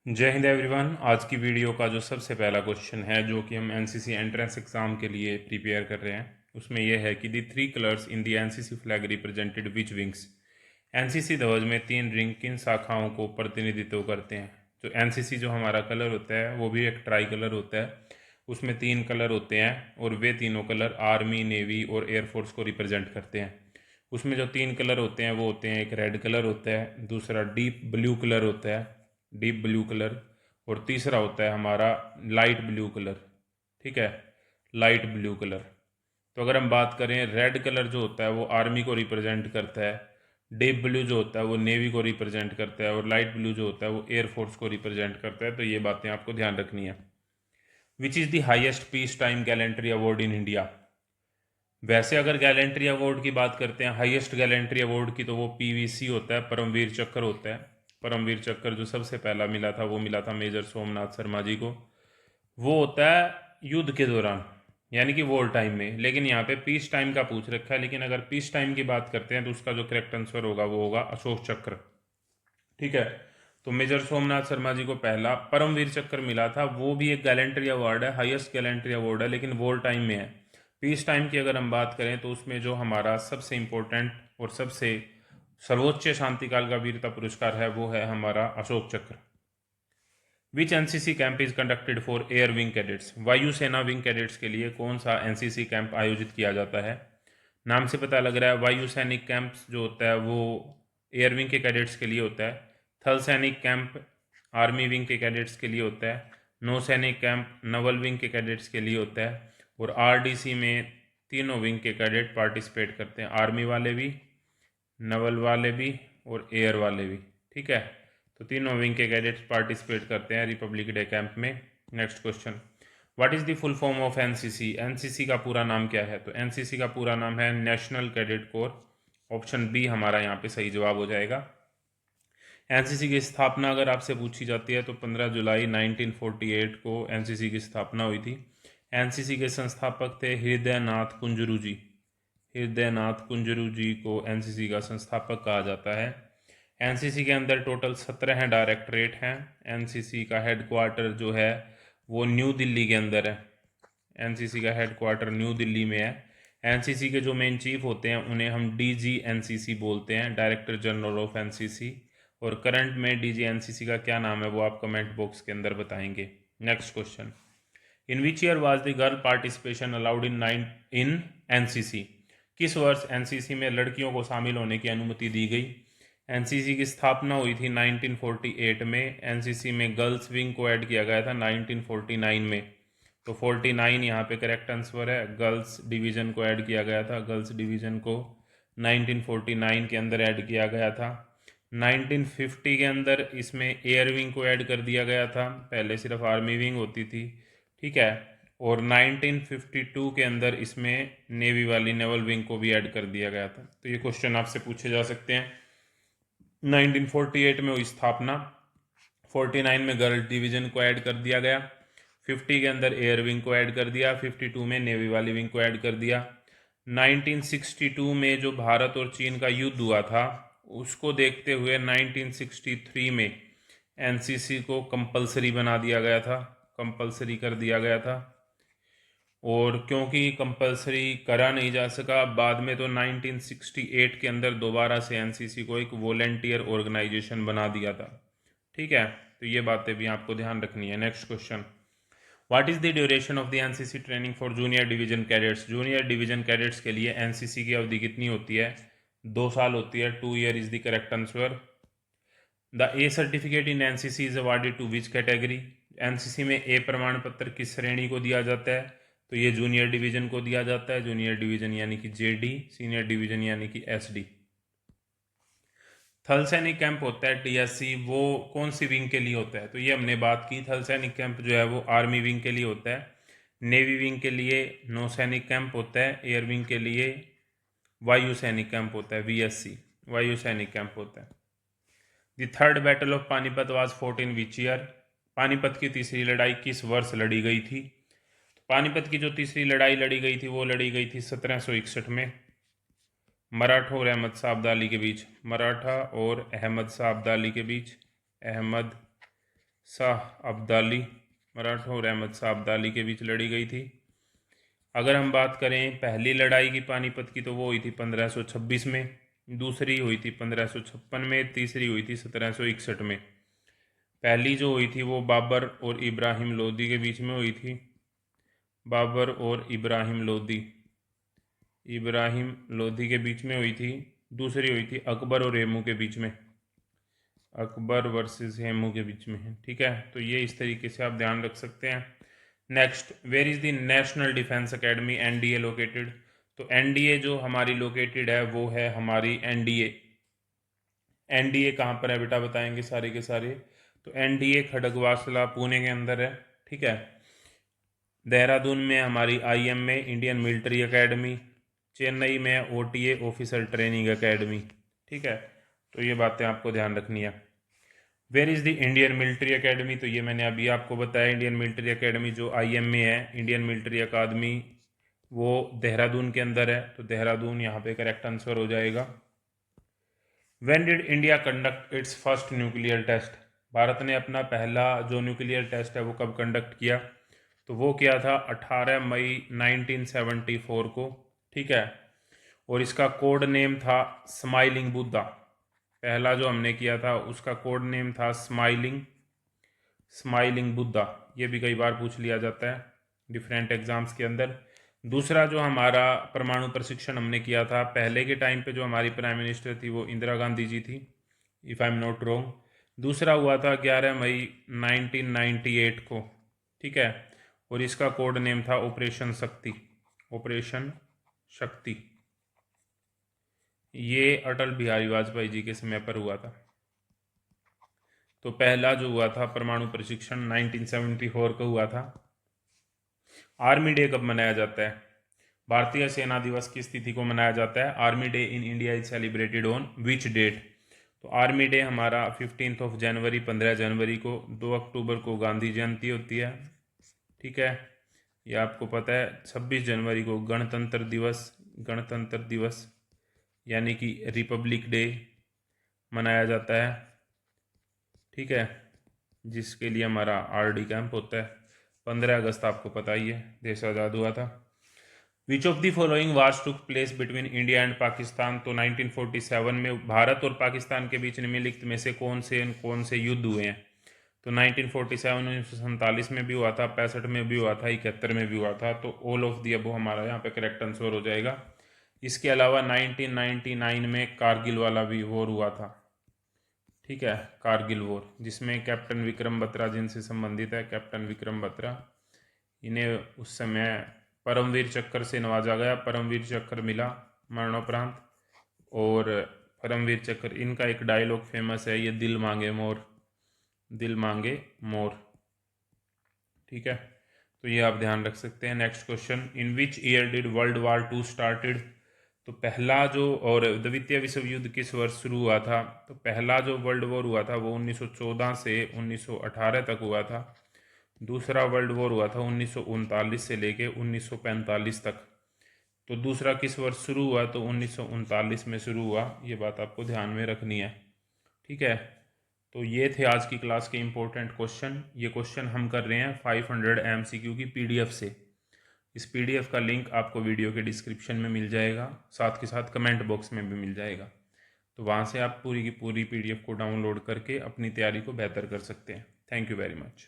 जय हिंद एवरीवन। आज की वीडियो का जो सबसे पहला क्वेश्चन है जो कि हम एनसीसी एंट्रेंस एग्जाम के लिए प्रिपेयर कर रहे हैं, उसमें यह है कि the three colours in the NCC flag represented which wings. NCC ध्वज में तीन रिंग किन शाखाओं को प्रतिनिधित्व करते हैं। तो एनसीसी जो हमारा कलर होता है वो भी एक ट्राई कलर होता है, उसमें तीन कलर होते हैं और वे तीनों कलर आर्मी, नेवी और एयरफोर्स को रिप्रेजेंट करते हैं। उसमें जो तीन कलर होते हैं वो होते हैं, एक रेड कलर होता है, दूसरा डीप ब्लू कलर होता है, डीप ब्लू कलर, और तीसरा होता है हमारा लाइट ब्लू कलर। ठीक है, लाइट ब्लू कलर। तो अगर हम बात करें, रेड कलर जो होता है वो आर्मी को रिप्रेजेंट करता है, डीप ब्लू जो होता है वो नेवी को रिप्रेजेंट करता है, और लाइट ब्लू जो होता है वो एयरफोर्स को रिप्रेजेंट करता है। तो ये बातें आपको ध्यान रखनी है। Which is the highest peace time gallantry award in India. वैसे अगर गैलेंट्री अवार्ड की बात करते हैं, हाईएस्ट गैलेंट्री अवार्ड की, तो वो पीवीसी होता है, परमवीर चक्र होता है। परमवीर चक्र जो सबसे पहला मिला था वो मिला था मेजर सोमनाथ शर्मा जी को। वो होता है युद्ध के दौरान, यानी कि वॉर टाइम में। लेकिन यहाँ पे पीस टाइम का पूछ रखा है, लेकिन अगर पीस टाइम की बात करते हैं तो उसका जो करेक्ट आंसर होगा वो होगा अशोक चक्र। ठीक है, तो मेजर सोमनाथ शर्मा जी को पहला परमवीर चक्र मिला था, वो भी एक गैलेंट्री अवार्ड है, हाईएस्ट गैलेंट्री अवार्ड है, लेकिन वॉर टाइम में है। पीस टाइम की अगर हम बात करें तो उसमें जो हमारा सबसे इंपॉर्टेंट और सबसे सर्वोच्च शांतिकाल का वीरता पुरस्कार है वो है हमारा Ashok Chakra. Which NCC camp is conducted for air wing cadets. वायुसेना विंग कैडेट्स के लिए कौन सा एनसीसी कैंप आयोजित किया जाता है। नाम से पता लग रहा है वायु सैनिक कैंप जो होता है वो एयर विंग के कैडेट्स के लिए होता है। थल सैनिक कैंप आर्मी विंग के कैडेट्स के लिए होता है। नौ सैनिक कैंप नवल विंग के कैडेट्स के लिए होता है। और आरडीसी में तीनों विंग के कैडेट पार्टिसिपेट करते हैं, आर्मी वाले भी, नवल वाले भी और एयर वाले भी। ठीक है, तो तीनों विंग के कैडेट्स पार्टिसिपेट करते हैं रिपब्लिक डे कैंप में। Next question, what is the full form of NCC. NCC का पूरा नाम क्या है। तो एनसीसी का पूरा नाम है national cadet corps. Option B हमारा यहाँ पे सही जवाब हो जाएगा। एनसीसी की स्थापना अगर आपसे पूछी जाती है तो 15 जुलाई 1948 को एनसीसी की स्थापना हुई थी। एनसीसी के संस्थापक थे हृदयनाथ कुंजरू जी। हृदयनाथ कुंजरू जी को एनसीसी का संस्थापक कहा जाता है। एनसीसी के अंदर टोटल 17 डायरेक्टरेट हैं। एनसीसी का हेडक्वार्टर जो है वो न्यू दिल्ली के अंदर है। एनसीसी का हेडक्वार्टर न्यू दिल्ली में है। एनसीसी के जो मेन चीफ होते हैं उन्हें हम डीजी एनसीसी बोलते हैं, डायरेक्टर जनरल ऑफ एनसीसी। और करंट में डीजी एनसीसी का क्या नाम है वो आप कमेंट बॉक्स के अंदर बताएंगे। Next question, in which year was the girl participation allowed in NCC. किस वर्ष एनसीसी में लड़कियों को शामिल होने की अनुमति दी गई। एनसीसी की स्थापना हुई थी 1948 में। एनसीसी में गर्ल्स विंग को ऐड किया गया था 1949 में। तो 49 यहाँ पे करेक्ट आंसर है। गर्ल्स डिवीज़न को ऐड किया गया था, गर्ल्स डिवीज़न को 1949 के अंदर ऐड किया गया था। 1950 के अंदर इसमें एयर विंग को ऐड कर दिया गया था, पहले सिर्फ आर्मी विंग होती थी। ठीक है, और 1952 के अंदर इसमें नेवी वाली नेवल विंग को भी ऐड कर दिया गया था। तो ये क्वेश्चन आपसे पूछे जा सकते हैं। 1948 में हुई स्थापना, 49 में गर्ल डिवीजन को ऐड कर दिया गया, 50 के अंदर एयर विंग को ऐड कर दिया, 52 में नेवी वाली विंग को ऐड कर दिया। 1962 में जो भारत और चीन का युद्ध हुआ था उसको देखते हुए 1963 में एनसीसी को कंपलसरी बना दिया गया था, कंपलसरी कर दिया गया था। और क्योंकि कंपलसरी करा नहीं जा सका बाद में, तो 1968 के अंदर दोबारा से एनसीसी को एक वॉलेंटियर ऑर्गेनाइजेशन बना दिया था। ठीक है, तो ये बातें भी आपको ध्यान रखनी है। Next question, what is the duration of the NCC training for junior division cadets. Junior division cadets के लिए एनसीसी की अवधि कितनी होती है। 2 साल होती है। 2 year is the correct answer. The A certificate in NCC is awarded to which category. NCC में ए प्रमाण पत्र किस श्रेणी को दिया जाता है। तो ये जूनियर डिवीजन को दिया जाता है, जूनियर डिवीजन यानी कि जेडी, सीनियर डिवीजन यानी कि एसडी। थल सैनिक कैंप होता है टीएससी, वो कौन सी विंग के लिए होता है। तो ये हमने बात की, थल सैनिक कैंप जो है वो आर्मी विंग के लिए होता है। नेवी विंग के लिए नौ सैनिक कैंप होता है। एयर विंग के लिए वायु सैनिक कैंप होता है, वीएससी, वायु सैनिक कैंप होता है। The third battle of Panipat was fought in which year. Panipat की तीसरी लड़ाई किस वर्ष लड़ी गई थी। पानीपत की जो तीसरी लड़ाई लड़ी गई थी वो लड़ी गई थी 1761 में, मराठा और अहमद शाह अब्दाली के बीच। मराठा और अहमद शाह अब्दाली के बीच। अहमद शाह अब्दाली, मराठा और अहमद शाह अब्दाली के बीच लड़ी गई थी। अगर हम बात करें पहली लड़ाई की पानीपत की, तो वो हुई थी 1526 में, दूसरी हुई थी 1556 में, तीसरी हुई थी 1761 में। पहली जो हुई थी वो बाबर और इब्राहिम लोदी के बीच में हुई थी। बाबर और इब्राहिम लोदी के बीच में हुई थी। दूसरी हुई थी अकबर और हेमू के बीच में, अकबर वर्सेस हेमू के बीच में है। ठीक है, तो ये इस तरीके से आप ध्यान रख सकते हैं। Next, where is the national defence academy NDA located? तो एनडीए जो हमारी लोकेटेड है वो है हमारी एनडीए। एनडीए कहाँ पर है बेटा, बताएंगे सारे के सारे। तो एनडीए खड़गवासला पुणे के अंदर है। ठीक है, देहरादून में हमारी IMA Indian military academy, Chennai में ओटीए ऑफिसर ट्रेनिंग एकेडमी। ठीक है, तो ये बातें आपको ध्यान रखनी है। Where is the Indian military academy? तो ये मैंने अभी आपको बताया, इंडियन मिलिट्री एकेडमी जो आईएमए है, इंडियन मिलिट्री अकादमी, वो देहरादून के अंदर है। तो देहरादून यहाँ पे करेक्ट आंसर हो जाएगा। When did India conduct its first nuclear test? Bharat ने अपना पहला जो न्यूक्लियर टेस्ट है वो कब कंडक्ट किया? तो वो किया था 18 मई 1974 को। ठीक है, और इसका कोड नेम था स्माइलिंग बुद्धा। पहला जो हमने किया था उसका कोड नेम था स्माइलिंग बुद्धा। ये भी कई बार पूछ लिया जाता है डिफरेंट एग्जाम्स के अंदर। दूसरा जो हमारा परमाणु प्रशिक्षण हमने किया था, पहले के टाइम पे जो हमारी प्राइम मिनिस्टर थी वो इंदिरा गांधी जी थी, if I am not wrong. दूसरा हुआ था 11 मई 1998 को। ठीक है, और इसका कोड नेम था ऑपरेशन शक्ति, ऑपरेशन शक्ति। ये अटल बिहारी वाजपेयी जी के समय पर हुआ था। तो पहला जो हुआ था परमाणु प्रशिक्षण 1974 को हुआ था। आर्मी डे कब मनाया जाता है? भारतीय सेना दिवस किस तिथि को मनाया जाता है? Army day in India is celebrated on which date? तो आर्मी डे हमारा 15 जनवरी, 15 जनवरी को। 2 अक्टूबर को गांधी जयंती होती है। ठीक है, ये आपको पता है। 26 जनवरी को गणतंत्र दिवस यानी कि रिपब्लिक डे मनाया जाता है। ठीक है, जिसके लिए हमारा आरडी कैंप होता है। 15 अगस्त आपको पता ही है, देश आज़ाद हुआ था। Which of the following wars took place between India and Pakistan? तो 1947 में भारत और पाकिस्तान के बीच निम्नलिखित में से कौन से युद्ध हुए हैं? तो 1947, 1947 में भी हुआ था, 65 में भी हुआ था, 71 में भी हुआ था। तो ऑल ऑफ दी अबव हमारा यहाँ पे करेक्ट आंसर हो जाएगा। इसके अलावा 1999 में कारगिल वाला भी वॉर हुआ था। ठीक है, कारगिल वॉर, जिसमें कैप्टन विक्रम बत्रा जिनसे संबंधित है, कैप्टन विक्रम बत्रा, इन्हें उस समय परमवीर चक्र से नवाजा गया, परमवीर चक्र मिला मरणोपरांत। और परमवीर चक्र, इनका एक डायलॉग फेमस है, ये दिल मांगे मोर, दिल मांगे मोर। ठीक है, तो ये आप ध्यान रख सकते हैं। Next question, in which year did world war two started? तो पहला जो और द्वितीय विश्व युद्ध किस वर्ष शुरू हुआ था? तो पहला जो वर्ल्ड वॉर हुआ था वो 1914 से 1918 तक हुआ था। दूसरा वर्ल्ड वॉर हुआ था 1939 से लेके 1945 तक। तो दूसरा किस वर्ष शुरू हुआ? तो 1939 में शुरू हुआ। ये बात आपको ध्यान में रखनी है। ठीक है, तो ये थे आज की क्लास के इम्पोर्टेंट क्वेश्चन। ये क्वेश्चन हम कर रहे हैं 500 MCQ की PDF से। इस PDF का लिंक आपको वीडियो के डिस्क्रिप्शन में मिल जाएगा, साथ के साथ कमेंट बॉक्स में भी मिल जाएगा। तो वहाँ से आप पूरी की पूरी PDF को डाउनलोड करके अपनी तैयारी को बेहतर कर सकते हैं। Thank you very much.